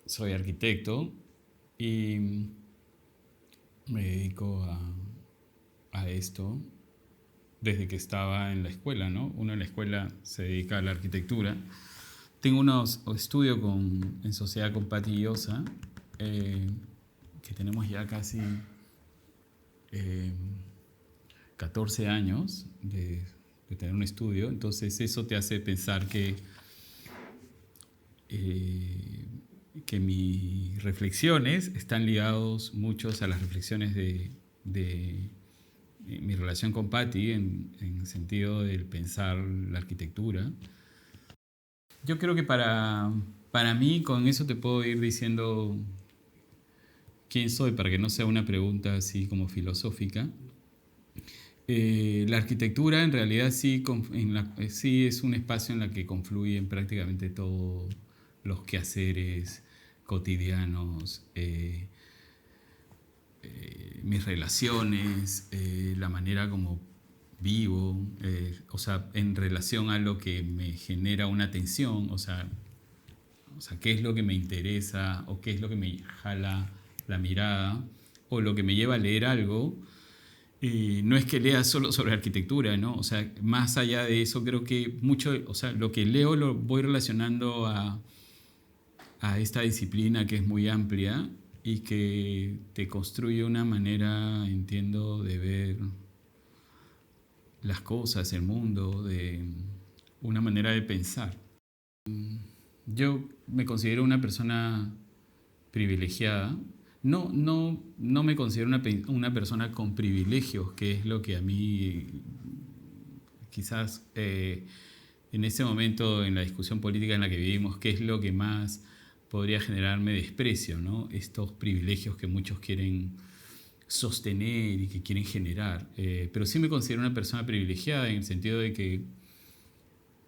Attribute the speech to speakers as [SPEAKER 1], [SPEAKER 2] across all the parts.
[SPEAKER 1] soy arquitecto y me dedico a esto desde que estaba en la escuela, ¿no? Uno en la escuela se dedica a la arquitectura. Tengo unos estudios en sociedad con Patti Llosa, eh, que tenemos ya casi eh, 14 años de tener un estudio. Entonces eso te hace pensar eh, que mis reflexiones están ligados muchos a las reflexiones de mi relación con Patti en el sentido del pensar la arquitectura. Yo creo que para mí con eso te puedo ir diciendo quién soy, para que no sea una pregunta así como filosófica. La arquitectura en realidad sí es un espacio en el que confluyen prácticamente todos los quehaceres cotidianos, mis relaciones, la manera como vivo, o sea, en relación a lo que me genera una tensión, o sea, qué es lo que me interesa o qué es lo que me jala la mirada o lo que me lleva a leer algo. No es que lea solo sobre arquitectura, ¿no? O sea, más allá de eso, creo que mucho, o sea, lo que leo lo voy relacionando a esta disciplina que es muy amplia y que te construye una manera, entiendo, de ver las cosas, el mundo, de una manera de pensar. Yo me considero una persona privilegiada. No me considero una persona con privilegios, que es lo que a mí quizás en ese momento en la discusión política en la que vivimos, qué es lo que más podría generarme desprecio, ¿no? Estos privilegios que muchos quieren sostener y que quieren generar. Pero sí me considero una persona privilegiada en el sentido de que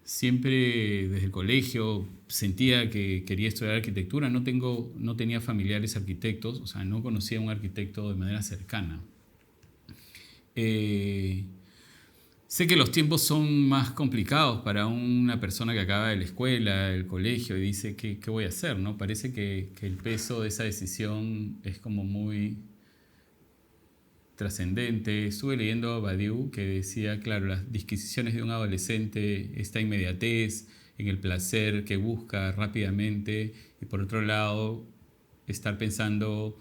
[SPEAKER 1] siempre desde el colegio sentía que quería estudiar arquitectura. No tenía familiares arquitectos, o sea, no conocía a un arquitecto de manera cercana. Eh, Sé que los tiempos son más complicados para una persona que acaba de la escuela, el colegio, y dice, ¿qué voy a hacer? ¿No? Parece que el peso de esa decisión es como muy trascendente. Estuve leyendo a Badiou que decía, claro, las disquisiciones de un adolescente, esta inmediatez en el placer que busca rápidamente, y por otro lado, estar pensando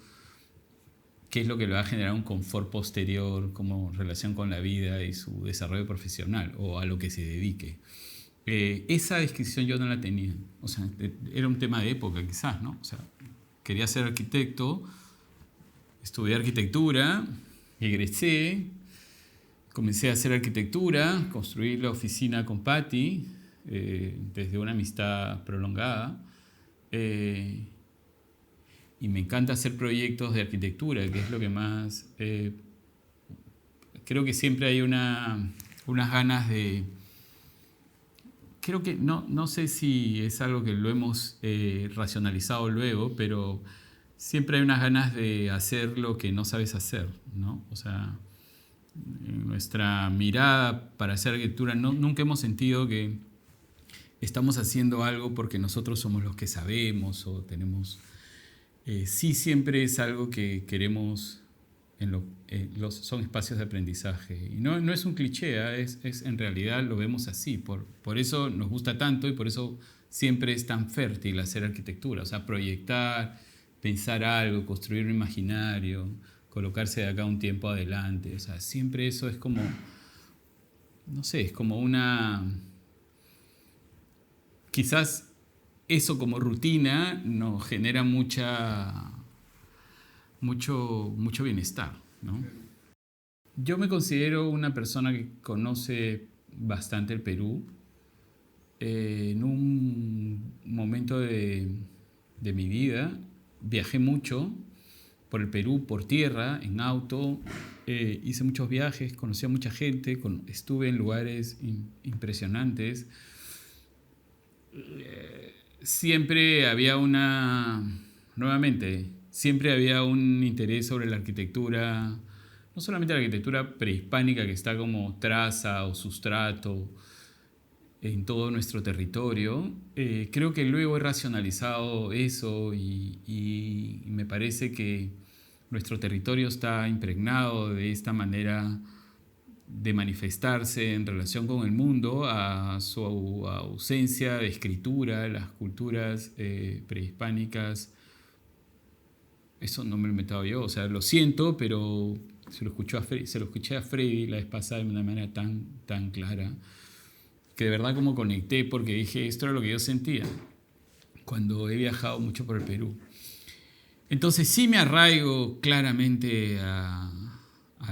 [SPEAKER 1] qué es lo que le va a generar un confort posterior como relación con la vida y su desarrollo profesional o a lo que se dedique. Esa descripción yo no la tenía. O sea, era un tema de época quizás, ¿no? O sea, quería ser arquitecto, estudié arquitectura, egresé, comencé a hacer arquitectura, construí la oficina con Patti, desde una amistad prolongada. Eh, y me encanta hacer proyectos de arquitectura, que es lo que más... creo que siempre hay unas ganas de... Creo que no sé si es algo que lo hemos racionalizado luego, pero siempre hay unas ganas de hacer lo que no sabes hacer, ¿no? O sea, en nuestra mirada para hacer arquitectura nunca hemos sentido que estamos haciendo algo porque nosotros somos los que sabemos o tenemos... sí, siempre es algo que queremos, son espacios de aprendizaje. Y no es un cliché, en realidad lo vemos así. Por eso nos gusta tanto y por eso siempre es tan fértil hacer arquitectura. O sea, proyectar, pensar algo, construir un imaginario, colocarse de acá un tiempo adelante. O sea, siempre eso es como, no sé, es como una... Quizás eso como rutina nos genera mucho bienestar, ¿no? Yo me considero una persona que conoce bastante el Perú. En un momento de mi vida viajé mucho por el Perú, por tierra, en auto. Hice muchos viajes, conocí a mucha gente, estuve en lugares impresionantes. Siempre había nuevamente, siempre había un interés sobre la arquitectura, no solamente la arquitectura prehispánica que está como traza o sustrato, en todo nuestro territorio. Creo que luego he racionalizado eso y me parece que nuestro territorio está impregnado de esta manera de manifestarse en relación con el mundo, a su ausencia de escritura, las culturas prehispánicas. Eso no me lo he inventado yo, o sea, lo siento, pero se lo escuché a Freddy la vez pasada de una manera tan clara, que de verdad como conecté, porque dije, esto era lo que yo sentía cuando he viajado mucho por el Perú. Entonces sí me arraigo claramente a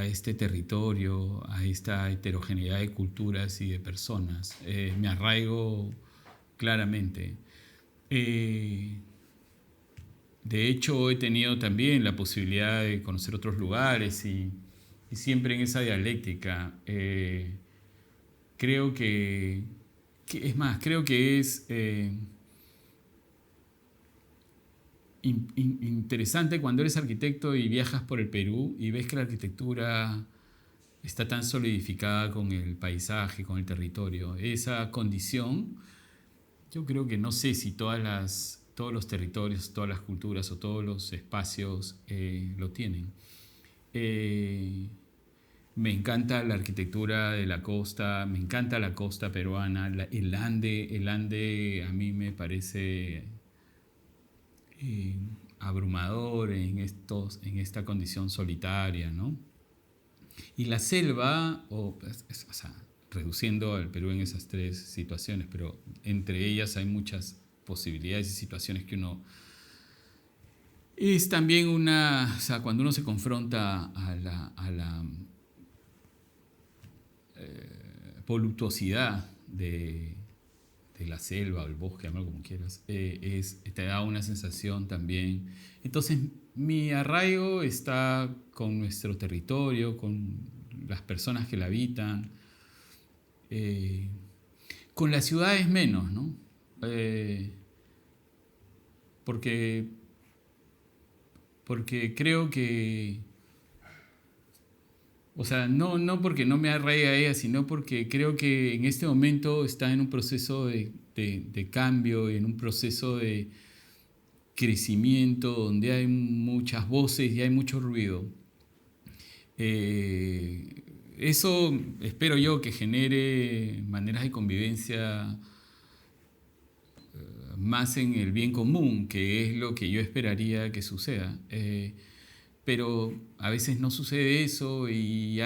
[SPEAKER 1] este territorio, a esta heterogeneidad de culturas y de personas. Me arraigo claramente. De hecho, he tenido también la posibilidad de conocer otros lugares y siempre en esa dialéctica. Creo es más, creo que es interesante cuando eres arquitecto y viajas por el Perú y ves que la arquitectura está tan solidificada con el paisaje, con el territorio. Esa condición, yo creo que no sé si todos los territorios, todas las culturas o todos los espacios lo tienen. Me encanta la arquitectura de la costa, me encanta la costa peruana, el Ande a mí me parece abrumador en esta condición solitaria, ¿no? Y la selva, o sea, reduciendo al Perú en esas tres situaciones, pero entre ellas hay muchas posibilidades y situaciones que uno... Es también o sea, cuando uno se confronta a la voluptuosidad de la selva o el bosque, llámalo como quieras, te da una sensación también. Entonces, mi arraigo está con nuestro territorio, con las personas que la habitan, con las ciudades menos, ¿no? Porque creo que, o sea, no porque no me arraiga a ella, sino porque creo que en este momento está en un proceso de cambio, en un proceso de crecimiento donde hay muchas voces y hay mucho ruido. Eso espero yo que genere maneras de convivencia más en el bien común, que es lo que yo esperaría que suceda. Pero a veces no sucede eso y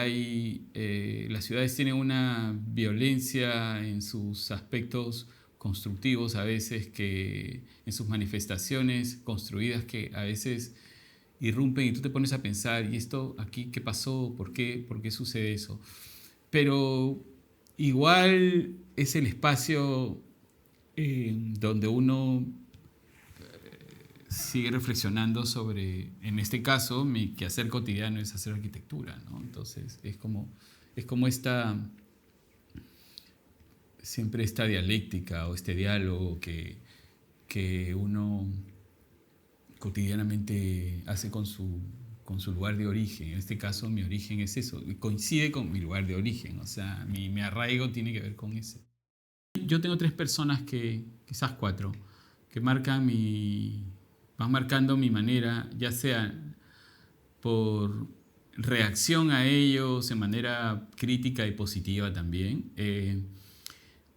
[SPEAKER 1] las ciudades tienen una violencia en sus aspectos constructivos a veces, que en sus manifestaciones construidas, que a veces irrumpen y tú te pones a pensar, ¿y esto aquí qué pasó? ¿Por qué sucede eso? Pero igual es el espacio donde uno sigue reflexionando sobre, en este caso, mi quehacer cotidiano es hacer arquitectura, ¿no? Entonces es como siempre esta dialéctica o este diálogo que uno cotidianamente hace con su lugar de origen. En este caso mi origen es eso, coincide con mi lugar de origen, o sea, mi arraigo tiene que ver con ese. Yo tengo 3 personas quizás 4, que van marcando mi manera, ya sea por reacción a ellos de manera crítica y positiva también,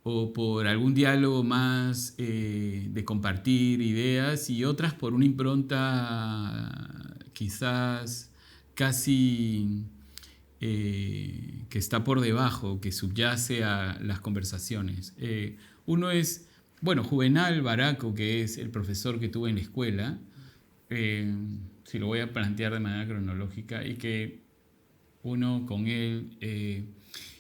[SPEAKER 1] o por algún diálogo más de compartir ideas, y otras por una impronta quizás casi que está por debajo, que subyace a las conversaciones. Uno es, bueno, Juvenal Baraco, que es el profesor que tuve en la escuela, si lo voy a plantear de manera cronológica, y que uno con él...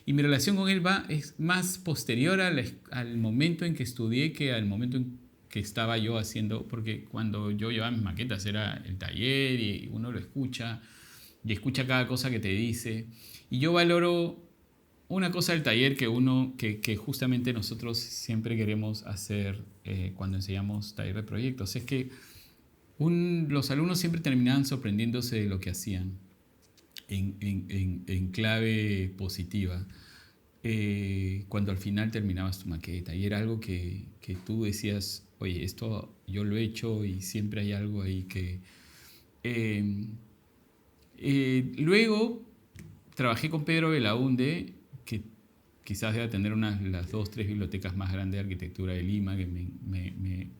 [SPEAKER 1] y mi relación con él es más posterior al momento en que estudié que al momento en que estaba yo haciendo, porque cuando yo llevaba mis maquetas era el taller y uno lo escucha y escucha cada cosa que te dice. Y yo valoro una cosa del taller que justamente nosotros siempre queremos hacer cuando enseñamos taller de proyectos, es que los alumnos siempre terminaban sorprendiéndose de lo que hacían en clave positiva. cuando al final terminabas tu maqueta. Y era algo que tú decías, oye, esto yo lo he hecho y siempre hay algo ahí que... eh, luego trabajé con Pedro Belaunde, que quizás debe tener las 2, 3 bibliotecas más grandes de arquitectura de Lima, que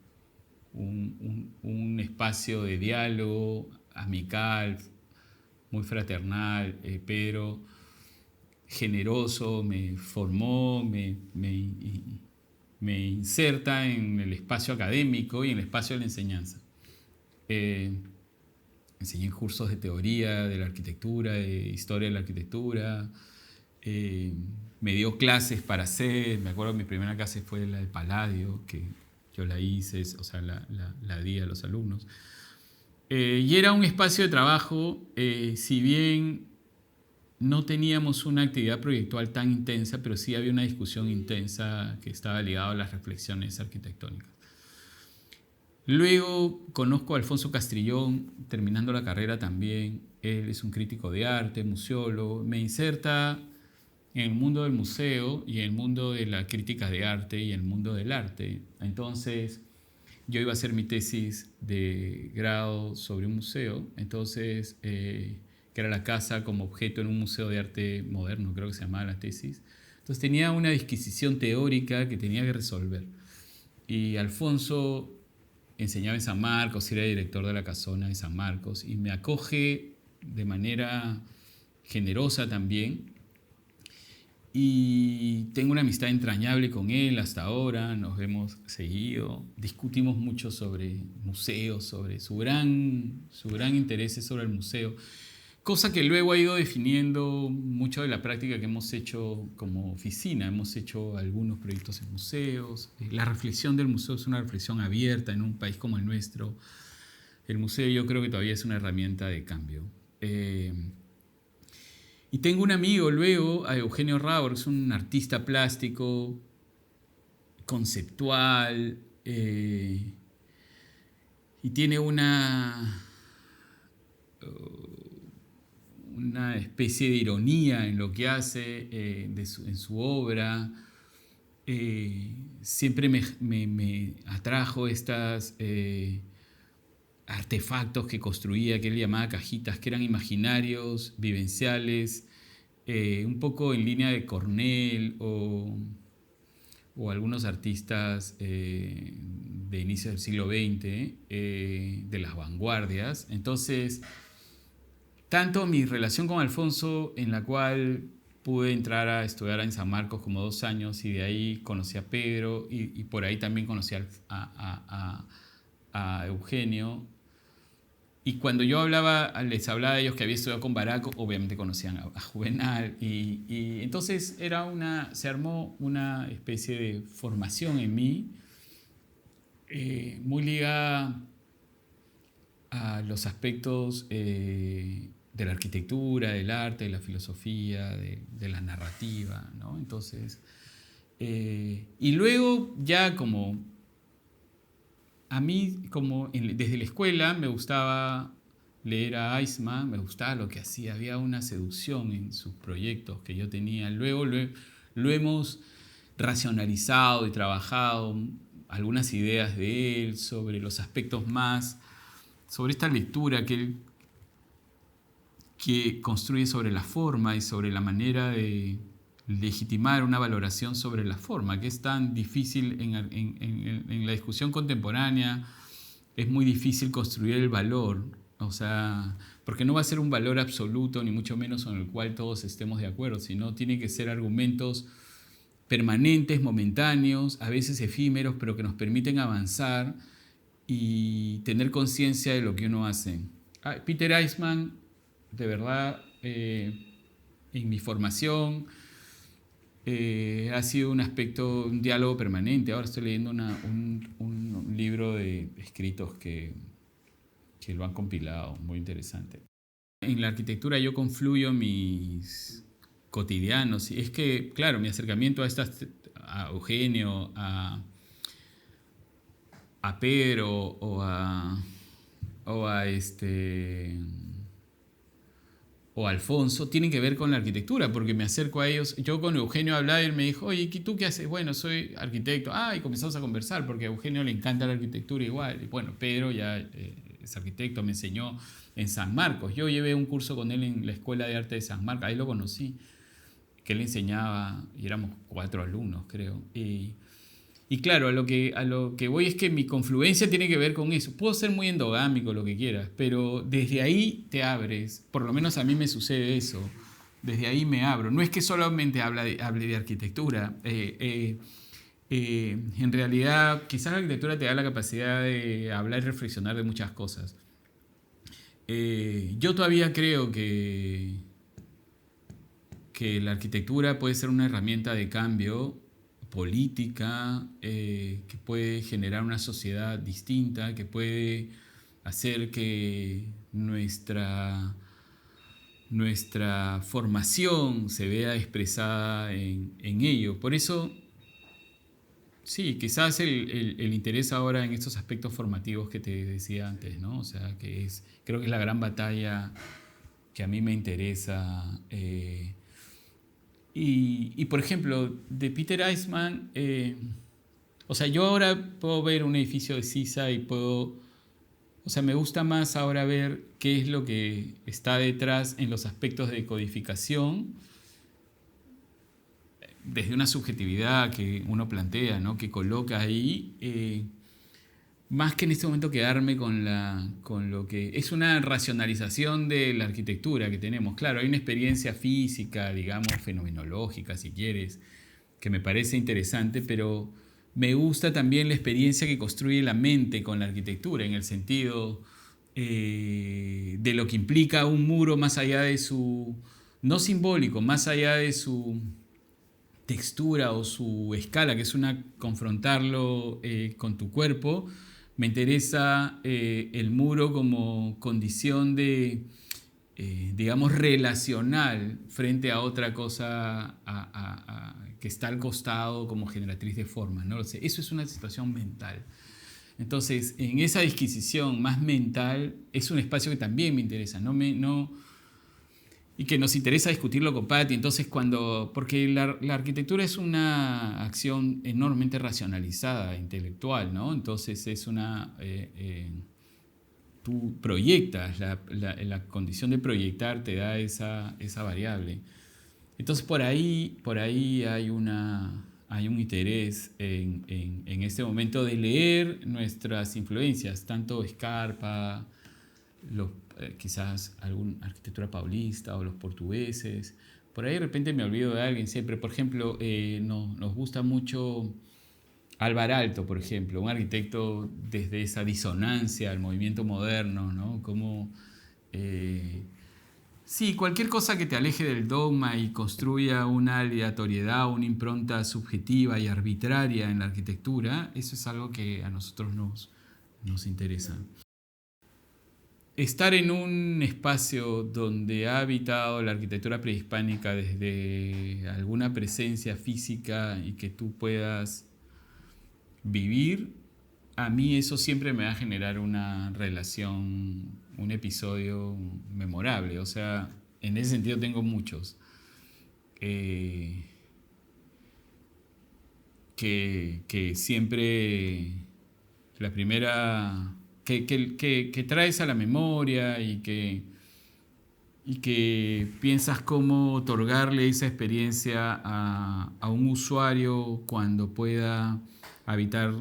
[SPEAKER 1] un espacio de diálogo amical, muy fraternal. Pedro, generoso, me formó, me inserta en el espacio académico y en el espacio de la enseñanza. Enseñé cursos de teoría de la arquitectura, de historia de la arquitectura. Me dio clases para hacer. Me acuerdo que mi primera clase fue la de Palladio, que yo la hice, o sea, la di a los alumnos. Y era un espacio de trabajo, si bien no teníamos una actividad proyectual tan intensa, pero sí había una discusión intensa que estaba ligada a las reflexiones arquitectónicas. Luego conozco a Alfonso Castrillón, terminando la carrera también. Él es un crítico de arte, museólogo. Me inserta en el mundo del museo y en el mundo de la crítica de arte y el mundo del arte. Entonces, yo iba a hacer mi tesis de grado sobre un museo, entonces, que era la casa como objeto en un museo de arte moderno, creo que se llamaba la tesis. Entonces tenía una disquisición teórica que tenía que resolver. Y Alfonso enseñaba en San Marcos, era director de la Casona de San Marcos, y me acoge de manera generosa también. Y tengo una amistad entrañable con él hasta ahora, nos vemos seguido, discutimos mucho sobre museos, sobre su gran interés sobre el museo, cosa que luego ha ido definiendo mucho de la práctica que hemos hecho como oficina. Hemos hecho algunos proyectos en museos. La reflexión del museo es una reflexión abierta en un país como el nuestro. El museo yo creo que todavía es una herramienta de cambio. Y tengo un amigo luego, a Eugenio Raur, es un artista plástico, conceptual, y tiene una especie de ironía en lo que hace, en su obra. Siempre me atrajo estos artefactos que construía, que él llamaba cajitas, que eran imaginarios, vivenciales, un poco en línea de Cornell o algunos artistas de inicio del siglo XX, de las vanguardias. Entonces, tanto mi relación con Alfonso, en la cual pude entrar a estudiar en San Marcos como 2 años, y de ahí conocí a Pedro, y por ahí también conocí a Eugenio. Y cuando yo les hablaba de ellos que había estudiado con Baraco, obviamente conocían a Juvenal. Y entonces se armó una especie de formación en mí, muy ligada a los aspectos de la arquitectura, del arte, de la filosofía, de la narrativa, ¿no? Entonces, y luego ya como... A mí, desde la escuela, me gustaba leer a Eisman, me gustaba lo que hacía, había una seducción en sus proyectos que yo tenía. Luego lo hemos racionalizado y trabajado algunas ideas de él sobre los aspectos más, sobre esta lectura que construye sobre la forma y sobre la manera de legitimar una valoración sobre la forma, que es tan difícil en la discusión contemporánea. Es muy difícil construir el valor, o sea, porque no va a ser un valor absoluto, ni mucho menos en el cual todos estemos de acuerdo, sino tiene que ser argumentos permanentes, momentáneos, a veces efímeros, pero que nos permiten avanzar y tener conciencia de lo que uno hace. Peter Eisman, de verdad, en mi formación, ha sido un diálogo permanente. Ahora estoy leyendo un libro de escritos que lo han compilado, muy interesante. En la arquitectura yo confluyo mis cotidianos. Y es que, claro, mi acercamiento a Eugenio, a Pedro o a o Alfonso tienen que ver con la arquitectura, porque me acerco a ellos. Yo con Eugenio hablaba y él me dijo, oye, ¿y tú qué haces? Bueno, soy arquitecto. Y comenzamos a conversar, porque a Eugenio le encanta la arquitectura igual. Y bueno, Pedro ya es arquitecto, me enseñó en San Marcos. Yo llevé un curso con él en la Escuela de Arte de San Marcos, ahí lo conocí, que él enseñaba, y éramos 4 alumnos, creo. Y claro, a lo que voy es que mi confluencia tiene que ver con eso. Puedo ser muy endogámico, lo que quieras, pero desde ahí te abres. Por lo menos a mí me sucede eso. Desde ahí me abro. No es que solamente hable de arquitectura. En realidad, quizás la arquitectura te da la capacidad de hablar y reflexionar de muchas cosas. Yo todavía creo que la arquitectura puede ser una herramienta de cambio política, que puede generar una sociedad distinta, que puede hacer que nuestra formación se vea expresada en ello. Por eso, sí, quizás el interés ahora en estos aspectos formativos que te decía antes, ¿no? O sea, creo que es la gran batalla que a mí me interesa. Y por ejemplo, de Peter Eisman, o sea, yo ahora puedo ver un edificio de Sisa y o sea, me gusta más ahora ver qué es lo que está detrás en los aspectos de codificación, desde una subjetividad que uno plantea, ¿no? Que coloca ahí, más que en este momento quedarme con lo que es una racionalización de la arquitectura que tenemos. Claro, hay una experiencia física, digamos, fenomenológica, si quieres, que me parece interesante, pero me gusta también la experiencia que construye la mente con la arquitectura, en el sentido de lo que implica un muro más allá de su, no simbólico, más allá de su textura o su escala, que es una confrontarlo con tu cuerpo. Me interesa el muro como condición de, digamos, relacional frente a otra cosa que está al costado como generatriz de forma, ¿no? O sea, eso es una situación mental. Entonces, en esa disquisición más mental es un espacio que también me interesa, y que nos interesa discutirlo con Patti. Entonces, porque la arquitectura es una acción enormemente racionalizada, intelectual, ¿no? Entonces tú proyectas, la condición de proyectar te da esa variable. Entonces por ahí hay un interés en este momento de leer nuestras influencias, tanto Scarpa, quizás alguna arquitectura paulista o los portugueses. Por ahí de repente me olvido de alguien siempre. Por ejemplo, nos gusta mucho Álvar Aalto, por ejemplo, un arquitecto desde esa disonancia al movimiento moderno, ¿no? Como, sí, cualquier cosa que te aleje del dogma y construya una aleatoriedad, una impronta subjetiva y arbitraria en la arquitectura, eso es algo que a nosotros nos interesa. Estar en un espacio donde ha habitado la arquitectura prehispánica desde alguna presencia física y que tú puedas vivir, a mí eso siempre me va a generar una relación, un episodio memorable. O sea, en ese sentido tengo muchos. Que siempre la primera que traes a la memoria y que piensas cómo otorgarle esa experiencia a un usuario cuando pueda habitar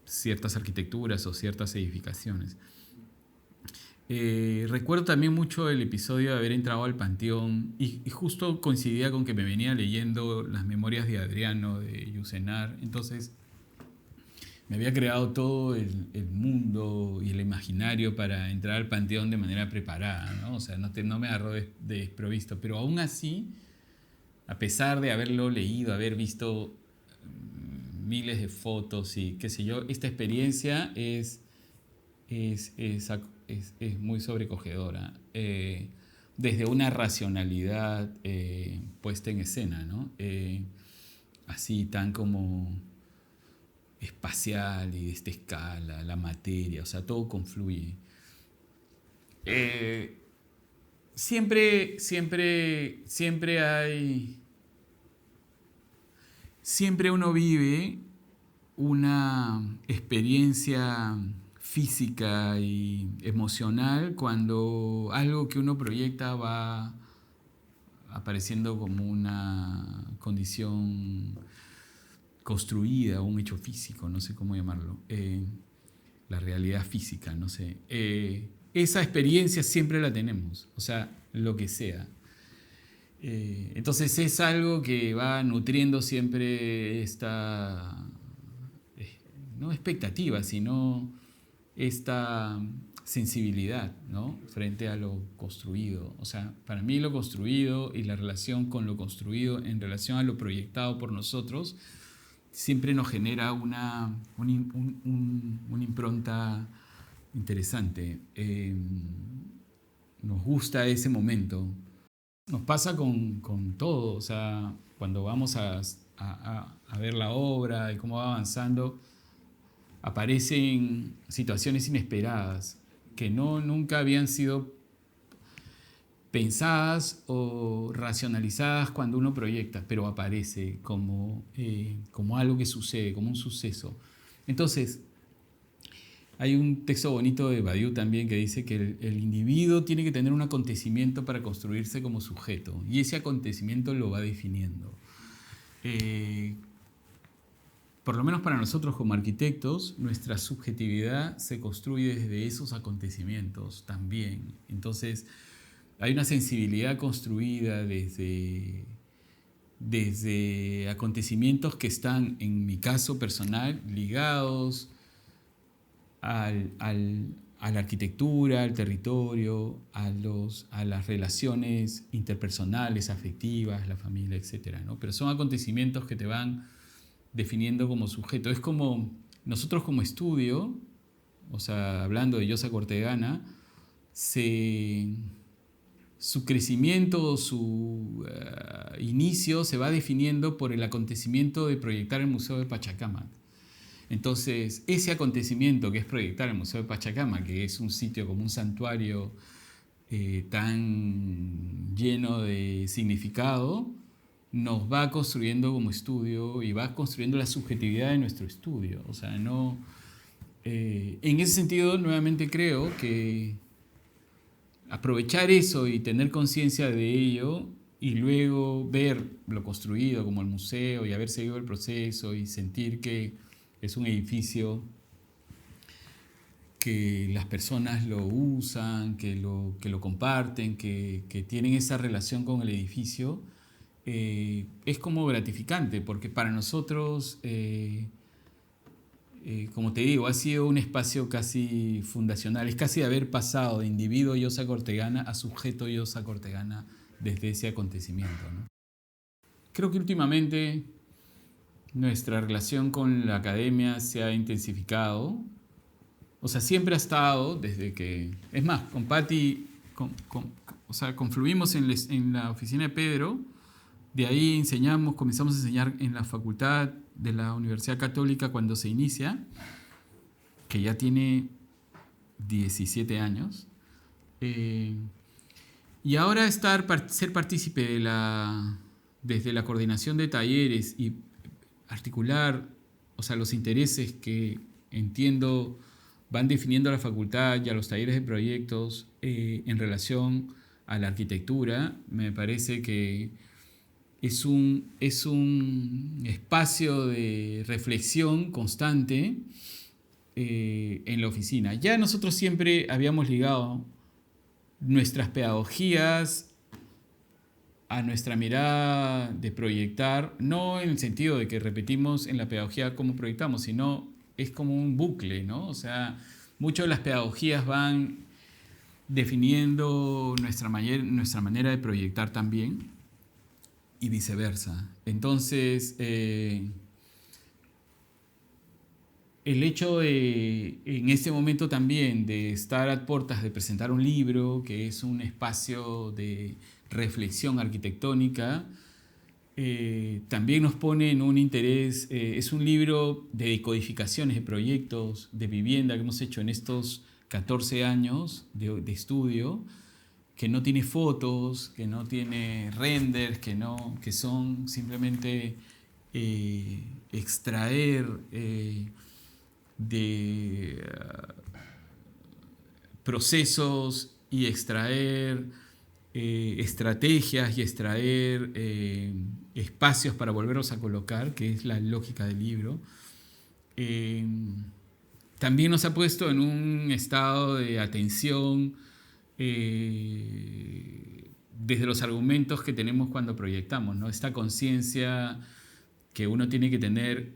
[SPEAKER 1] ciertas arquitecturas o ciertas edificaciones. Recuerdo también mucho el episodio de haber entrado al Panteón y justo coincidía con que me venía leyendo las memorias de Adriano de Yusenar. Entonces me había creado todo el mundo y el imaginario para entrar al Panteón de manera preparada, ¿no? O sea, no me agarró de desprovisto, pero aún así, a pesar de haberlo leído, haber visto miles de fotos y qué sé yo, esta experiencia es muy sobrecogedora, desde una racionalidad puesta en escena, ¿no? Así tan como espacial y de esta escala, la materia, o sea, todo confluye. siempre hay, siempre uno vive una experiencia física y emocional cuando algo que uno proyecta va apareciendo como una condición construida, un hecho físico, no sé cómo llamarlo, la realidad física, no sé. Esa experiencia siempre la tenemos, o sea, lo que sea. Entonces es algo que va nutriendo siempre esta, no expectativa, sino esta sensibilidad, ¿no? Frente a lo construido. O sea, para mí lo construido y la relación con lo construido en relación a lo proyectado por nosotros siempre nos genera una impronta interesante. Nos gusta ese momento. Nos pasa con todo, o sea, cuando vamos a ver la obra y cómo va avanzando, aparecen situaciones inesperadas que nunca habían sido pensadas o racionalizadas cuando uno proyecta, pero aparece como algo que sucede, como un suceso. Entonces, hay un texto bonito de Badiou también que dice que el individuo tiene que tener un acontecimiento para construirse como sujeto, y ese acontecimiento lo va definiendo. Por lo menos para nosotros como arquitectos, nuestra subjetividad se construye desde esos acontecimientos también. Entonces, hay una sensibilidad construida desde acontecimientos que están, en mi caso personal, ligados a la arquitectura, al territorio, a las relaciones interpersonales, afectivas, la familia, etc., ¿no? Pero son acontecimientos que te van definiendo como sujeto. Es como nosotros como estudio, o sea, hablando de Llosa Cortegana, su crecimiento, su inicio se va definiendo por el acontecimiento de proyectar el Museo de Pachacamac. Entonces, ese acontecimiento que es proyectar el Museo de Pachacamac, que es un sitio como un santuario tan lleno de significado, nos va construyendo como estudio y va construyendo la subjetividad de nuestro estudio. O sea, no... en ese sentido, nuevamente creo que aprovechar eso y tener conciencia de ello y luego ver lo construido como el museo y haber seguido el proceso y sentir que es un edificio que las personas lo usan, que lo comparten, que tienen esa relación con el edificio, es como gratificante, porque para nosotros, como te digo, ha sido un espacio casi fundacional, es casi haber pasado de individuo Llosa Cortegana a sujeto Llosa Cortegana desde ese acontecimiento, ¿no? Creo que últimamente nuestra relación con la academia se ha intensificado. O sea, siempre ha estado desde que... Es más, con Patti, o sea, confluimos en la oficina de Pedro. De ahí comenzamos a enseñar en la facultad de la Universidad Católica cuando se inicia, que ya tiene 17 años. Y ahora ser partícipe desde la coordinación de talleres y articular, o sea, los intereses que entiendo van definiendo a la facultad y a los talleres de proyectos en relación a la arquitectura, me parece que es un espacio de reflexión constante en la oficina. Ya nosotros siempre habíamos ligado nuestras pedagogías a nuestra mirada de proyectar, no en el sentido de que repetimos en la pedagogía cómo proyectamos, sino es como un bucle, ¿no? O sea, muchas de las pedagogías van definiendo nuestra manera de proyectar también y viceversa. Entonces, el hecho de, en este momento también, de estar a puertas de presentar un libro, que es un espacio de reflexión arquitectónica, también nos pone en un interés. Es un libro de decodificaciones de proyectos de vivienda que hemos hecho en estos 14 años de estudio, que no tiene fotos, que no tiene renders, que son simplemente extraer de procesos y extraer estrategias y extraer espacios para volverlos a colocar, que es la lógica del libro. También nos ha puesto en un estado de atención desde los argumentos que tenemos cuando proyectamos, ¿no? Esta conciencia que uno tiene que tener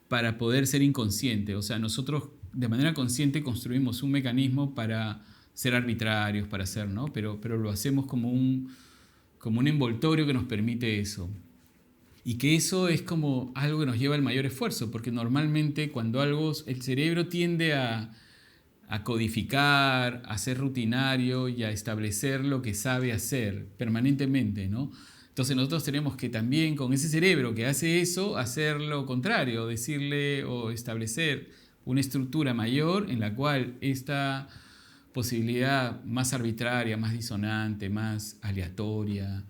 [SPEAKER 1] para poder ser inconsciente. O sea, nosotros de manera consciente construimos un mecanismo para ser arbitrarios, para ser, ¿no? Pero lo hacemos como un envoltorio que nos permite eso. Y que eso es como algo que nos lleva al mayor esfuerzo, porque normalmente cuando el cerebro tiende a codificar, a ser rutinario y a establecer lo que sabe hacer permanentemente, ¿no? Entonces nosotros tenemos que también con ese cerebro que hace eso, hacer lo contrario, decirle o establecer una estructura mayor en la cual esta posibilidad más arbitraria, más disonante, más aleatoria,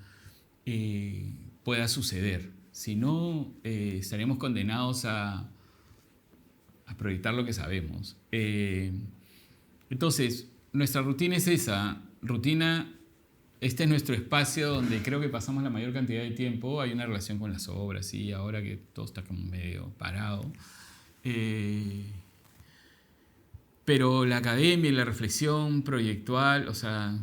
[SPEAKER 1] pueda suceder. Si no, estaríamos condenados a proyectar lo que sabemos. Entonces, nuestra rutina es esa. Este es nuestro espacio donde creo que pasamos la mayor cantidad de tiempo. Hay una relación con las obras, ¿sí? Ahora que todo está como medio parado. Pero la academia y la reflexión proyectual, o sea,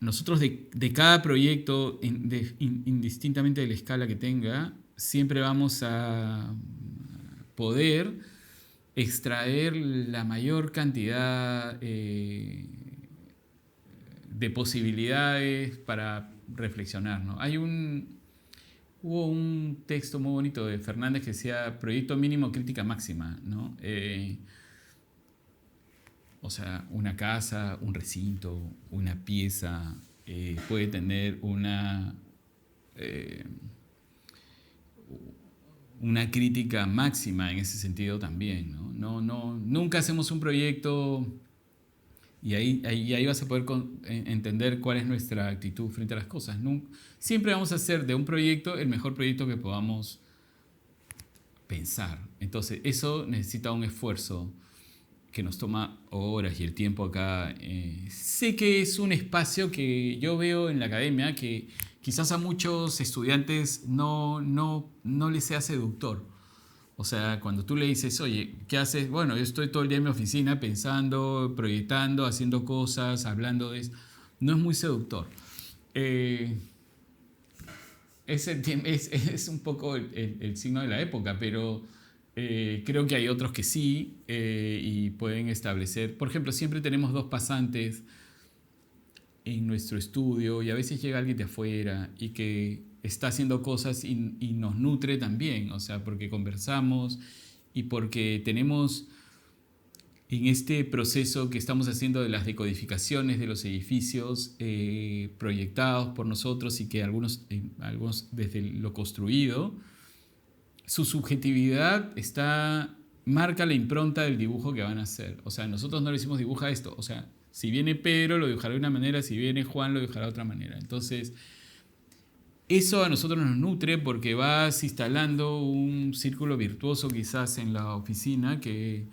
[SPEAKER 1] nosotros de cada proyecto, indistintamente de la escala que tenga, siempre vamos a poder extraer la mayor cantidad de posibilidades para reflexionar, ¿no? Hubo un texto muy bonito de Fernández que decía proyecto mínimo, crítica máxima, ¿no? O sea, una casa, un recinto, una pieza puede tener una crítica máxima en ese sentido también, ¿no? Nunca hacemos un proyecto y ahí vas a poder entender cuál es nuestra actitud frente a las cosas. Siempre vamos a hacer de un proyecto el mejor proyecto que podamos pensar. Entonces, eso necesita un esfuerzo que nos toma horas y el tiempo acá. Sé que es un espacio que yo veo en la academia que quizás a muchos estudiantes no les sea seductor. O sea, cuando tú le dices, oye, ¿qué haces? Bueno, yo estoy todo el día en mi oficina pensando, proyectando, haciendo cosas, hablando de eso. No es muy seductor. Es un poco el signo de la época, pero creo que hay otros que sí y pueden establecer. Por ejemplo, siempre tenemos 2 pasantes en nuestro estudio y a veces llega alguien de afuera y que está haciendo cosas y nos nutre también, o sea, porque conversamos y porque tenemos en este proceso que estamos haciendo de las decodificaciones de los edificios proyectados por nosotros y que algunos desde lo construido, su subjetividad marca la impronta del dibujo que van a hacer. O sea, nosotros no le decimos dibuja esto, o sea, si viene Pedro lo dibujará de una manera, si viene Juan lo dibujará de otra manera. Entonces, eso a nosotros nos nutre porque vas instalando un círculo virtuoso quizás en la oficina que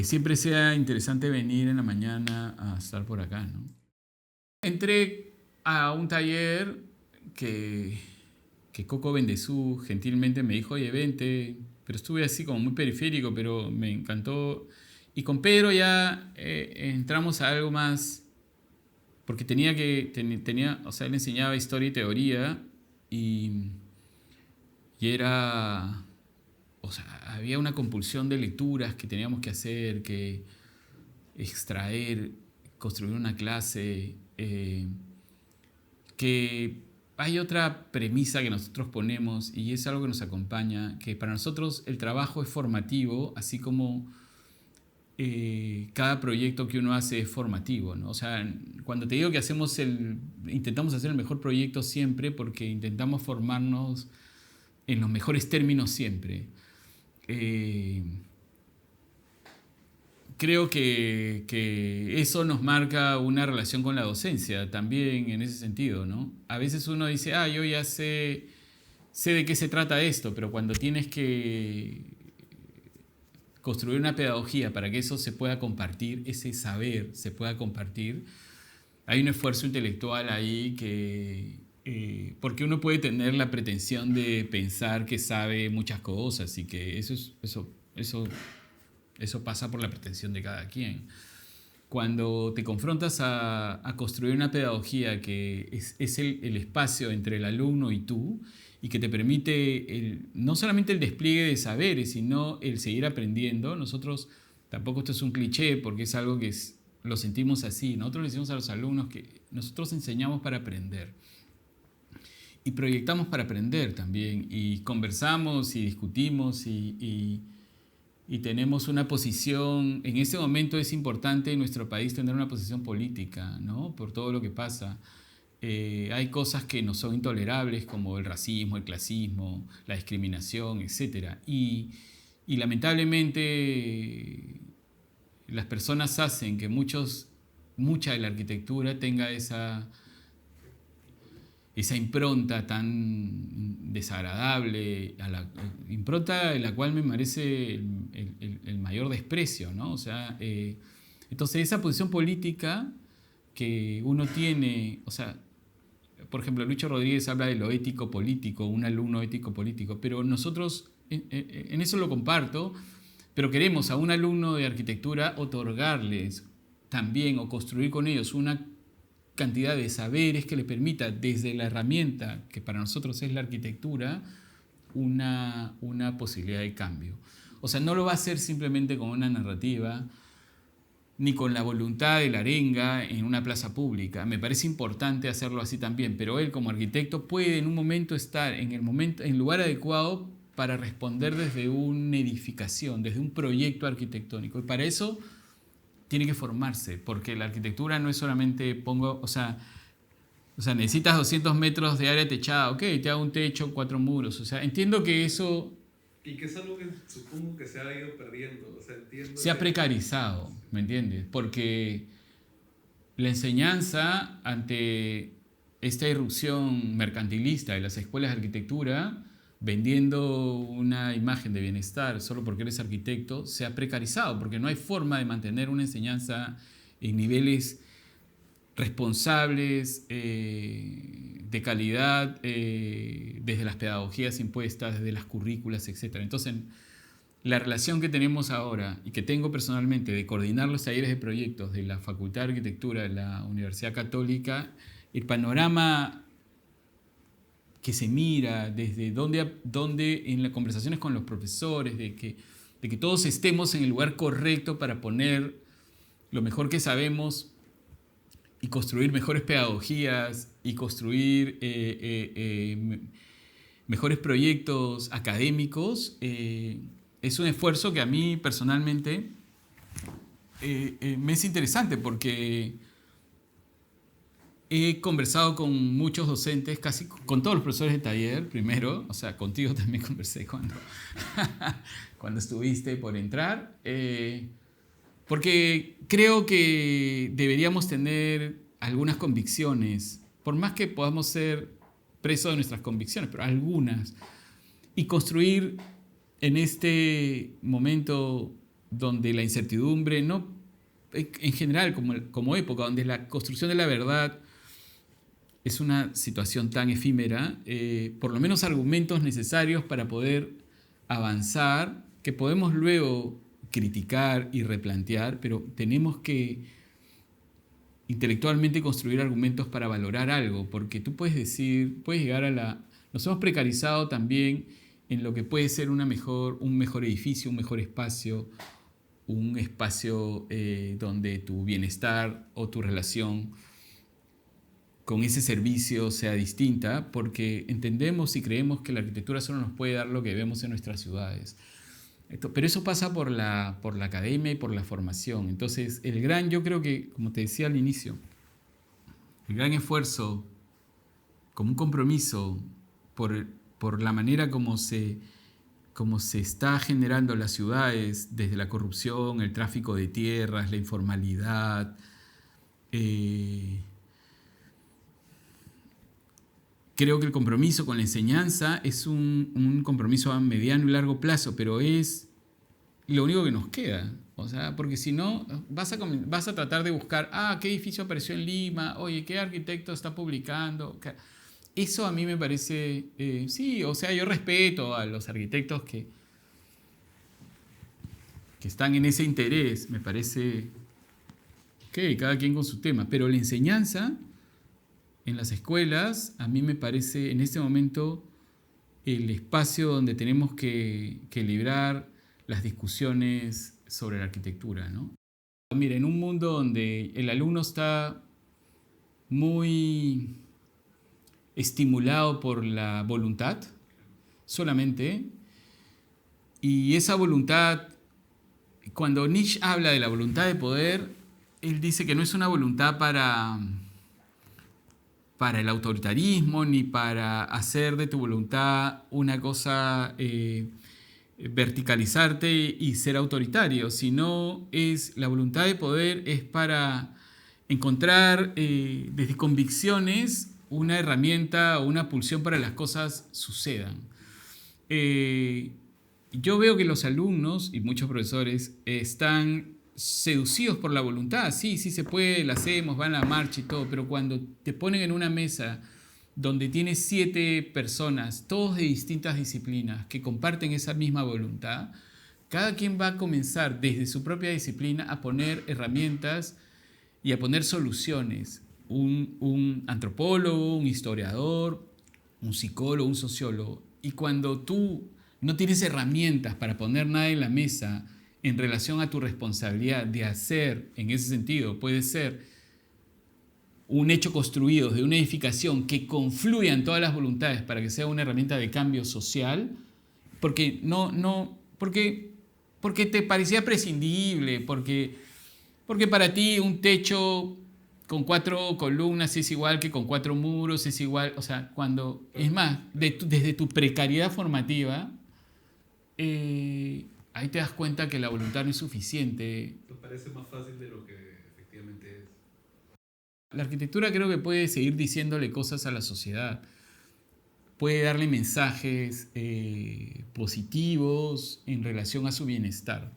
[SPEAKER 1] siempre sea interesante venir en la mañana a estar por acá, ¿no? Entré a un taller que Coco Bendezú gentilmente me dijo, oye, vente, pero estuve así como muy periférico, pero me encantó. Y con Pedro ya entramos a algo más, porque o sea, él enseñaba historia y teoría y era, o sea, había una compulsión de lecturas que teníamos que hacer, que extraer, construir una clase, que hay otra premisa que nosotros ponemos y es algo que nos acompaña, que para nosotros el trabajo es formativo, así como cada proyecto que uno hace es formativo, ¿no? O sea, cuando te digo que intentamos hacer el mejor proyecto siempre porque intentamos formarnos en los mejores términos siempre. creo que eso nos marca una relación con la docencia también en ese sentido, ¿no? A veces uno dice, yo ya sé de qué se trata esto, pero cuando tienes que construir una pedagogía para que eso se pueda compartir, ese saber se pueda compartir, hay un esfuerzo intelectual ahí porque uno puede tener la pretensión de pensar que sabe muchas cosas y que eso pasa por la pretensión de cada quien. Cuando te confrontas a construir una pedagogía que es el espacio entre el alumno y tú, y que te permite no solamente el despliegue de saberes, sino el seguir aprendiendo. Nosotros, tampoco esto es un cliché, porque es algo que lo sentimos así. Nosotros le decimos a los alumnos que nosotros enseñamos para aprender. Y proyectamos para aprender también. Y conversamos y discutimos y tenemos una posición. En ese momento es importante en nuestro país tener una posición política, ¿no? Por todo lo que pasa. Hay cosas que no son intolerables, como el racismo, el clasismo, la discriminación, etc. Y lamentablemente las personas hacen que mucha de la arquitectura tenga esa impronta tan desagradable, impronta de la cual me merece el mayor desprecio, ¿no? O sea, entonces esa posición política que uno tiene, o sea, por ejemplo, Lucho Rodríguez habla de lo ético-político, un alumno ético-político, pero nosotros en eso lo comparto, pero queremos a un alumno de arquitectura otorgarles también o construir con ellos una cantidad de saberes que les permita desde la herramienta que para nosotros es la arquitectura una posibilidad de cambio. O sea, no lo va a hacer simplemente con una narrativa ni con la voluntad de la arenga en una plaza pública. Me parece importante hacerlo así también, pero él como arquitecto puede en un momento estar en el lugar adecuado para responder desde una edificación, desde un proyecto arquitectónico. Y para eso tiene que formarse, porque la arquitectura no es solamente o sea, necesitas 200 metros de área techada, ok, te hago un techo, 4 muros, o sea, entiendo que eso...
[SPEAKER 2] Y que es algo que supongo que se ha ido perdiendo, o sea, entiendo...
[SPEAKER 1] Se ha precarizado, ¿me entiendes? Porque la enseñanza ante esta irrupción mercantilista de las escuelas de arquitectura, vendiendo una imagen de bienestar solo porque eres arquitecto, se ha precarizado, porque no hay forma de mantener una enseñanza en niveles responsables, de calidad, desde las pedagogías impuestas, desde las currículas, etc. Entonces, la relación que tenemos ahora y que tengo personalmente de coordinar los talleres de proyectos de la Facultad de Arquitectura de la Universidad Católica, el panorama que se mira desde donde en las conversaciones con los profesores, de que todos estemos en el lugar correcto para poner lo mejor que sabemos y construir mejores pedagogías y construir mejores proyectos académicos, es un esfuerzo que a mí personalmente me es interesante porque he conversado con muchos docentes, casi con todos los profesores de taller primero, o sea, contigo también conversé cuando estuviste por entrar, porque creo que deberíamos tener algunas convicciones, por más que podamos ser presos de nuestras convicciones, pero algunas, y construir en este momento donde la incertidumbre, no, en general como época, donde la construcción de la verdad es una situación tan efímera, por lo menos argumentos necesarios para poder avanzar, que podemos luego criticar y replantear, pero tenemos que intelectualmente construir argumentos para valorar algo, porque tú puedes llegar nos hemos precarizado también en lo que puede ser un mejor edificio, un mejor espacio, un espacio donde tu bienestar o tu relación con ese servicio sea distinta, porque entendemos y creemos que la arquitectura solo nos puede dar lo que vemos en nuestras ciudades. Pero eso pasa por la academia y por la formación. Entonces, yo creo que, como te decía al inicio, el gran esfuerzo, como un compromiso por la manera como se cómo se está generando las ciudades desde la corrupción, el tráfico de tierras, la informalidad. Creo que el compromiso con la enseñanza es un compromiso a mediano y largo plazo, pero es lo único que nos queda. O sea, porque si no, vas a tratar de buscar, qué edificio apareció en Lima, oye, qué arquitecto está publicando. Eso a mí me parece, sí, o sea, yo respeto a los arquitectos que están en ese interés, me parece, ok, cada quien con su tema, pero la enseñanza en las escuelas, a mí me parece en este momento el espacio donde tenemos que librar las discusiones sobre la arquitectura, ¿no? Mira, en un mundo donde el alumno está muy estimulado por la voluntad solamente, y esa voluntad, cuando Nietzsche habla de la voluntad de poder, él dice que no es una voluntad para el autoritarismo, ni para hacer de tu voluntad una cosa, verticalizarte y ser autoritario, sino es la voluntad de poder es para encontrar desde convicciones una herramienta o una pulsión para que las cosas sucedan. Yo veo que los alumnos y muchos profesores están seducidos por la voluntad. Sí se puede, la hacemos, van a la marcha y todo, pero cuando te ponen en una mesa donde tienes 7 personas, todos de distintas disciplinas, que comparten esa misma voluntad, cada quien va a comenzar desde su propia disciplina a poner herramientas y a poner soluciones. Un antropólogo, un historiador, un psicólogo, un sociólogo. Y cuando tú no tienes herramientas para poner nada en la mesa en relación a tu responsabilidad de hacer, en ese sentido, puede ser un hecho construido de una edificación que confluyan todas las voluntades para que sea una herramienta de cambio social, porque te parecía prescindible, porque para ti un techo con 4 columnas es igual que con 4 muros, es igual, o sea, cuando, es más, desde tu precariedad formativa, ahí te das cuenta que la voluntad no es suficiente.
[SPEAKER 2] Te parece más fácil de lo que efectivamente es.
[SPEAKER 1] La arquitectura creo que puede seguir diciéndole cosas a la sociedad, puede darle mensajes positivos en relación a su bienestar.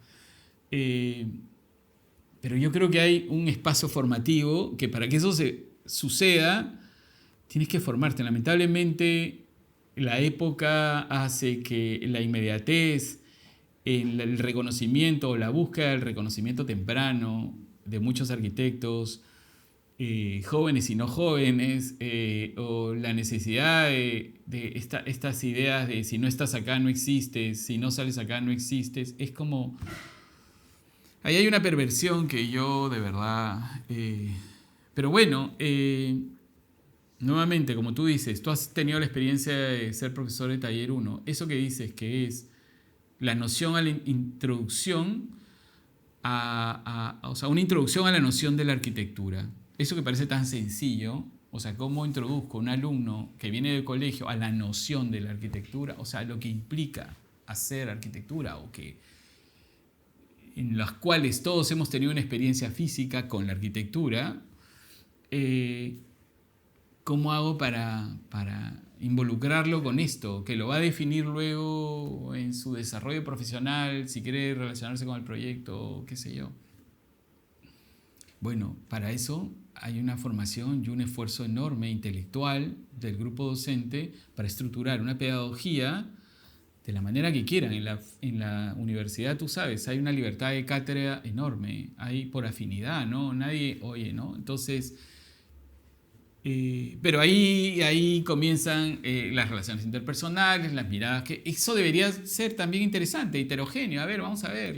[SPEAKER 1] Pero yo creo que hay un espacio formativo que para que eso suceda, tienes que formarte. Lamentablemente, la época hace que la inmediatez, el reconocimiento o la búsqueda del reconocimiento temprano de muchos arquitectos, jóvenes y no jóvenes, o la necesidad de estas ideas de si no estás acá no existes, si no sales acá no existes, es como... Ahí hay una perversión que yo de verdad... pero bueno, nuevamente, como tú dices, tú has tenido la experiencia de ser profesor de taller 1. Eso que dices que es la noción a la introducción, o sea, una introducción a la noción de la arquitectura. Eso que parece tan sencillo, o sea, cómo introduzco a un alumno que viene del colegio a la noción de la arquitectura, o sea, lo que implica hacer arquitectura, o que en las cuales todos hemos tenido una experiencia física con la arquitectura, ¿cómo hago para involucrarlo con esto? Que lo va a definir luego en su desarrollo profesional, si quiere relacionarse con el proyecto, qué sé yo. Bueno, para eso hay una formación y un esfuerzo enorme intelectual del grupo docente para estructurar una pedagogía de la manera que quieran. En la universidad, tú sabes, hay una libertad de cátedra enorme, hay por afinidad, ¿no? Nadie oye, ¿no? Entonces, pero ahí comienzan las relaciones interpersonales, las miradas, que eso debería ser también interesante, heterogéneo. A ver, vamos a ver.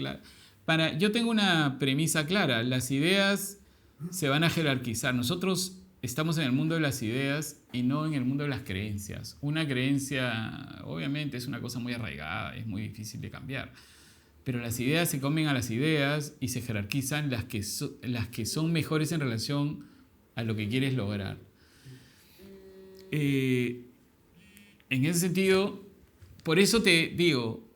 [SPEAKER 1] Yo tengo una premisa clara, las ideas se van a jerarquizar. Nosotros estamos en el mundo de las ideas y no en el mundo de las creencias. Una creencia, obviamente, es una cosa muy arraigada, es muy difícil de cambiar. Pero las ideas se comen a las ideas y se jerarquizan las que son mejores en relación a lo que quieres lograr. En ese sentido, por eso te digo,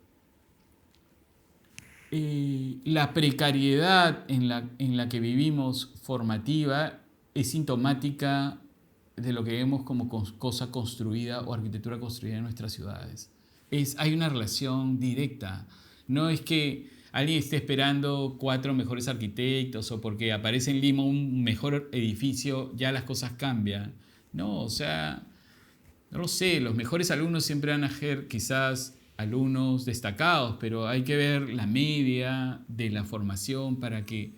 [SPEAKER 1] la precariedad en la que vivimos formativa es sintomática de lo que vemos como cosa construida o arquitectura construida en nuestras ciudades. Hay una relación directa. No es que alguien esté esperando 4 mejores arquitectos o porque aparece en Lima un mejor edificio, ya las cosas cambian. No, o sea, no lo sé, los mejores alumnos siempre van a ser quizás alumnos destacados, pero hay que ver la media de la formación para que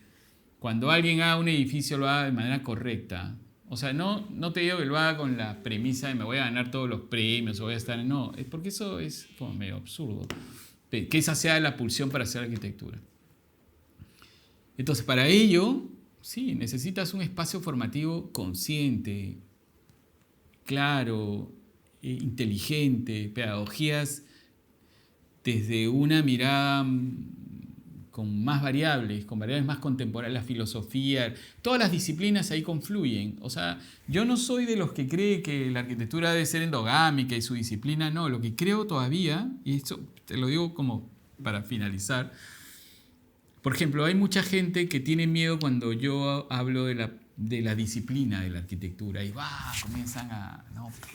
[SPEAKER 1] cuando alguien haga un edificio lo haga de manera correcta. O sea, no te digo que lo haga con la premisa de me voy a ganar todos los premios o voy a estar... No, es porque eso es como medio absurdo. Que esa sea la pulsión para hacer arquitectura. Entonces, para ello, sí, necesitas un espacio formativo consciente, claro, inteligente, pedagogías desde una mirada con variables más contemporáneas, la filosofía, todas las disciplinas ahí confluyen. O sea, yo no soy de los que cree que la arquitectura debe ser endogámica y su disciplina no. Lo que creo todavía, y esto te lo digo como para finalizar, por ejemplo, hay mucha gente que tiene miedo cuando yo hablo de la disciplina de la arquitectura y comienzan a...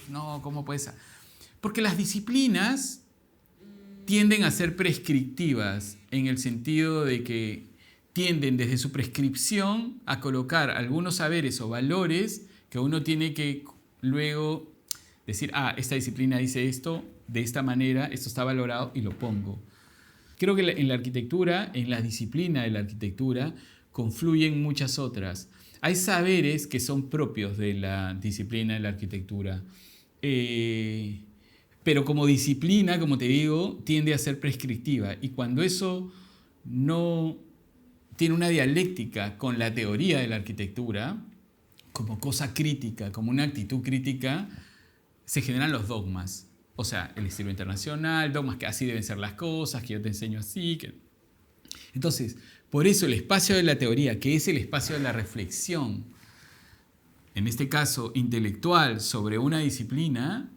[SPEAKER 1] No, ¿cómo puede ser? Porque las disciplinas tienden a ser prescriptivas en el sentido de que tienden desde su prescripción a colocar algunos saberes o valores que uno tiene que luego decir, esta disciplina dice esto de esta manera, esto está valorado y lo pongo. Creo que en la arquitectura, en la disciplina de la arquitectura, confluyen muchas otras. Hay saberes que son propios de la disciplina de la arquitectura. Pero como disciplina, como te digo, tiende a ser prescriptiva. Y cuando eso no tiene una dialéctica con la teoría de la arquitectura, como cosa crítica, como una actitud crítica, se generan los dogmas. O sea, el estilo internacional, dogmas que así deben ser las cosas, que yo te enseño así. Entonces, por eso el espacio de la teoría, que es el espacio de la reflexión, en este caso intelectual, sobre una disciplina,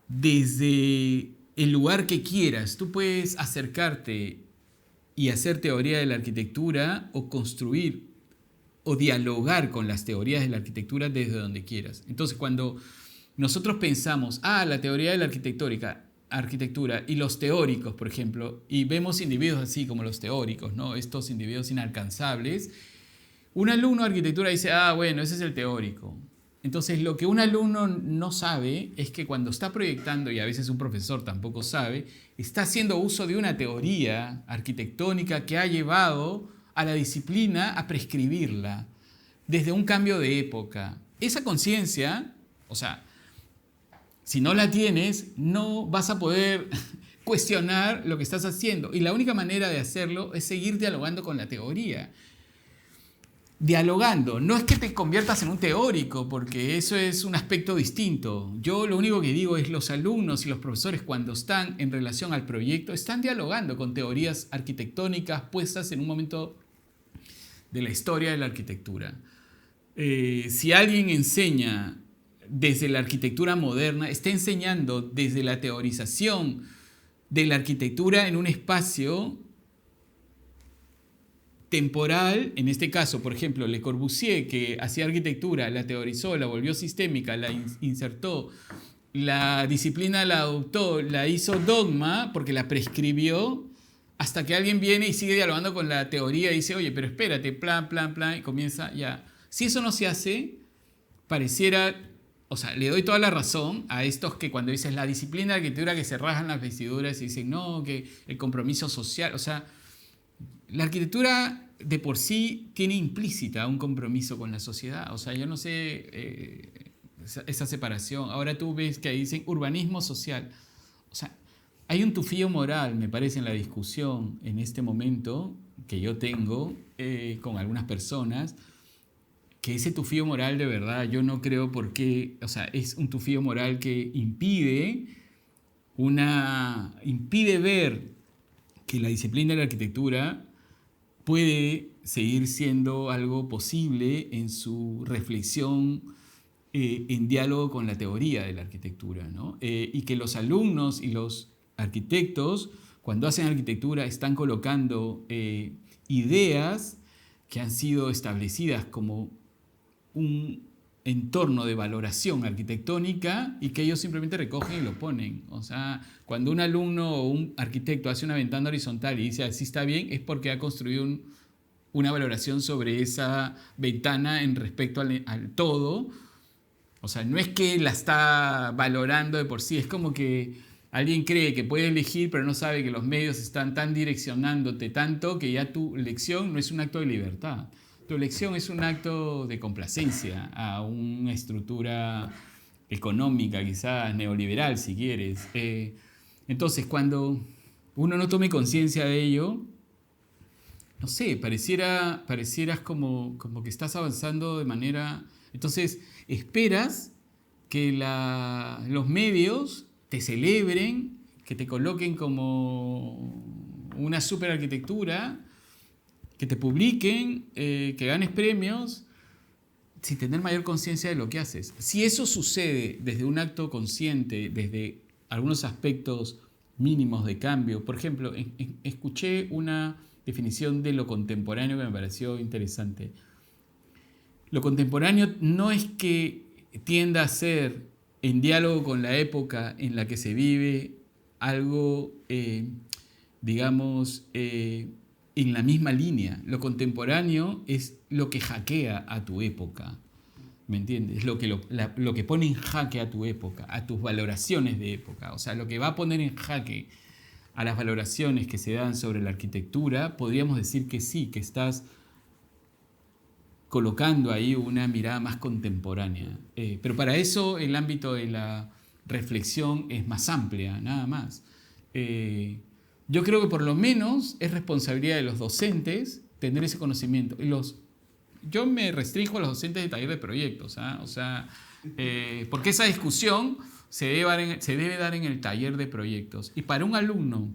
[SPEAKER 1] desde el lugar que quieras, tú puedes acercarte y hacer teoría de la arquitectura o construir o dialogar con las teorías de la arquitectura desde donde quieras. Entonces, cuando nosotros pensamos, la teoría de la arquitectura y los teóricos, por ejemplo, y vemos individuos así como los teóricos, ¿no? Estos individuos inalcanzables, un alumno de arquitectura dice, bueno, ese es el teórico. Entonces, lo que un alumno no sabe es que cuando está proyectando, y a veces un profesor tampoco sabe, está haciendo uso de una teoría arquitectónica que ha llevado a la disciplina a prescribirla desde un cambio de época. Esa conciencia, o sea, si no la tienes, no vas a poder cuestionar lo que estás haciendo. Y la única manera de hacerlo es seguir dialogando con la teoría. Dialogando, no es que te conviertas en un teórico, porque eso es un aspecto distinto. Yo lo único que digo es los alumnos y los profesores cuando están en relación al proyecto están dialogando con teorías arquitectónicas puestas en un momento de la historia de la arquitectura. Si alguien enseña desde la arquitectura moderna, está enseñando desde la teorización de la arquitectura en un espacio temporal, en este caso, por ejemplo, Le Corbusier, que hacía arquitectura, la teorizó, la volvió sistémica, la insertó, la disciplina la adoptó, la hizo dogma porque la prescribió, hasta que alguien viene y sigue dialogando con la teoría y dice, oye, pero espérate, plan, y comienza ya. Si eso no se hace, pareciera, o sea, le doy toda la razón a estos que cuando dices la disciplina de arquitectura que se rasgan las vestiduras y dicen, no, que el compromiso social, o sea, la arquitectura de por sí tiene implícita un compromiso con la sociedad. O sea, yo no sé esa separación. Ahora tú ves que ahí dicen urbanismo social. O sea, hay un tufillo moral, me parece, en la discusión en este momento que yo tengo con algunas personas, que ese tufillo moral de verdad yo no creo por qué, o sea, es un tufillo moral que impide ver que la disciplina de la arquitectura puede seguir siendo algo posible en su reflexión en diálogo con la teoría de la arquitectura, ¿no? Y que los alumnos y los arquitectos cuando hacen arquitectura están colocando ideas que han sido establecidas como un entorno de valoración arquitectónica y que ellos simplemente recogen y lo ponen. O sea, cuando un alumno o un arquitecto hace una ventana horizontal y dice así está bien, es porque ha construido una valoración sobre esa ventana en respecto al todo. O sea, no es que la está valorando de por sí, es como que alguien cree que puede elegir, pero no sabe que los medios están tan direccionándote tanto que ya tu elección no es un acto de libertad. Tu elección es un acto de complacencia a una estructura económica, quizás neoliberal, si quieres. Entonces, cuando uno no tome conciencia de ello, no sé, parecieras como que estás avanzando de manera... Entonces, esperas que los medios te celebren, que te coloquen como una superarquitectura, que te publiquen, que ganes premios, sin tener mayor conciencia de lo que haces. Si eso sucede desde un acto consciente, desde algunos aspectos mínimos de cambio, por ejemplo, escuché una definición de lo contemporáneo que me pareció interesante. Lo contemporáneo no es que tienda a ser, en diálogo con la época en la que se vive, algo, digamos, en la misma línea. Lo contemporáneo es lo que hackea a tu época, ¿me entiendes? Lo que pone en jaque a tu época, a tus valoraciones de época. O sea, lo que va a poner en jaque a las valoraciones que se dan sobre la arquitectura, podríamos decir que sí, que estás colocando ahí una mirada más contemporánea. Pero para eso el ámbito de la reflexión es más amplia, nada más. Yo creo que por lo menos es responsabilidad de los docentes tener ese conocimiento. Yo me restringo a los docentes de taller de proyectos, ¿ah? O sea, porque esa discusión se debe dar en el taller de proyectos. Y para un alumno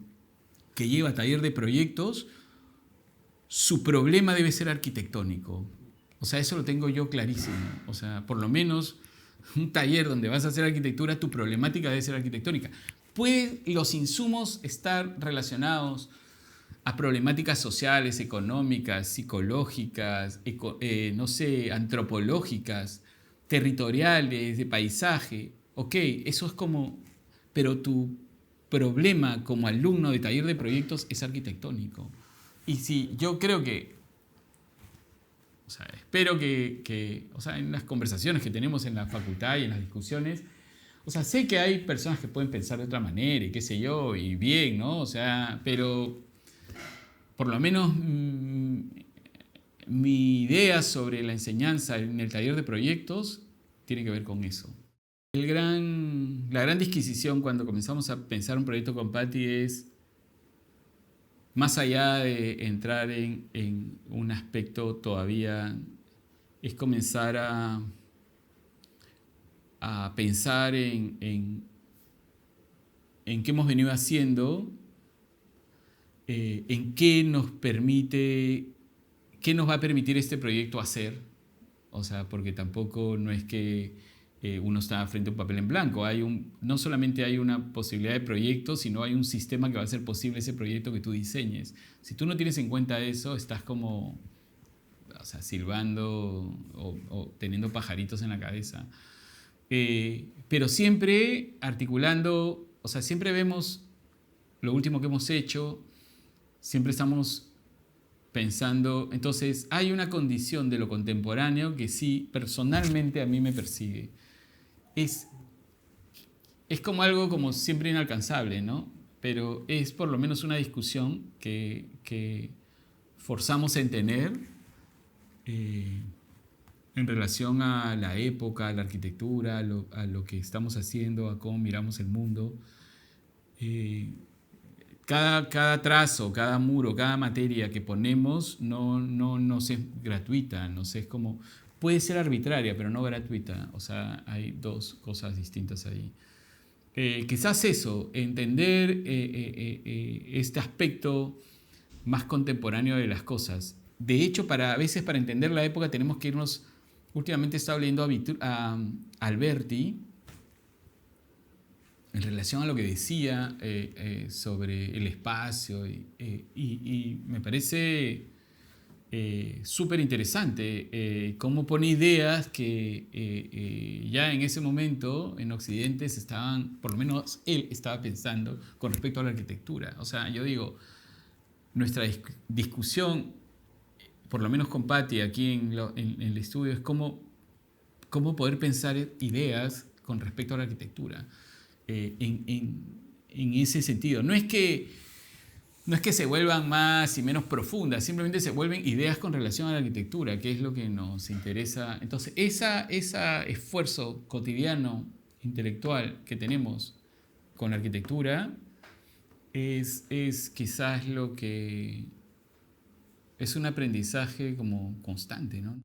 [SPEAKER 1] que lleva taller de proyectos, su problema debe ser arquitectónico. O sea, eso lo tengo yo clarísimo. O sea, por lo menos un taller donde vas a hacer arquitectura, tu problemática debe ser arquitectónica. Pueden los insumos estar relacionados a problemáticas sociales, económicas, psicológicas, no sé, antropológicas, territoriales, de paisaje. Ok, eso es como... Pero tu problema como alumno de taller de proyectos es arquitectónico. Y si yo creo que... O sea, espero o sea, en las conversaciones que tenemos en la facultad y en las discusiones, o sea, sé que hay personas que pueden pensar de otra manera y qué sé yo, y bien, ¿no? O sea, pero por lo menos mi idea sobre la enseñanza en el taller de proyectos tiene que ver con eso. La gran disquisición cuando comenzamos a pensar un proyecto con Patti es, más allá de entrar en un aspecto todavía, es comenzar a pensar en qué hemos venido haciendo, en qué nos va a permitir este proyecto hacer. O sea, porque tampoco no es que uno está frente a un papel en blanco. No solamente hay una posibilidad de proyecto, sino hay un sistema que va a hacer posible ese proyecto que tú diseñes. Si tú no tienes en cuenta eso, estás como, o sea, silbando o teniendo pajaritos en la cabeza. Pero siempre articulando, o sea, siempre vemos lo último que hemos hecho, siempre estamos pensando. Entonces, hay una condición de lo contemporáneo que sí, personalmente a mí me persigue. Es como algo como siempre inalcanzable, ¿no? Pero es por lo menos una discusión que forzamos en tener en relación a la época, a la arquitectura, a lo que estamos haciendo, a cómo miramos el mundo. Cada trazo, cada muro, cada materia que ponemos no es gratuita, no sé, es como... Puede ser arbitraria, pero no gratuita. O sea, hay dos cosas distintas ahí. Quizás eso, entender este aspecto más contemporáneo de las cosas. De hecho, a veces para entender la época tenemos que irnos... Últimamente he estado leyendo a Alberti, en relación a lo que decía sobre el espacio y me parece súper interesante cómo pone ideas que ya en ese momento en Occidente se estaban, por lo menos él estaba pensando con respecto a la arquitectura. O sea, yo digo, nuestra discusión, por lo menos con Patti aquí en el estudio, es cómo poder pensar ideas con respecto a la arquitectura en ese sentido. No es que se vuelvan más y menos profundas, simplemente se vuelven ideas con relación a la arquitectura, que es lo que nos interesa. Entonces, ese esfuerzo cotidiano, intelectual que tenemos con la arquitectura es quizás lo que es un aprendizaje como constante, ¿no?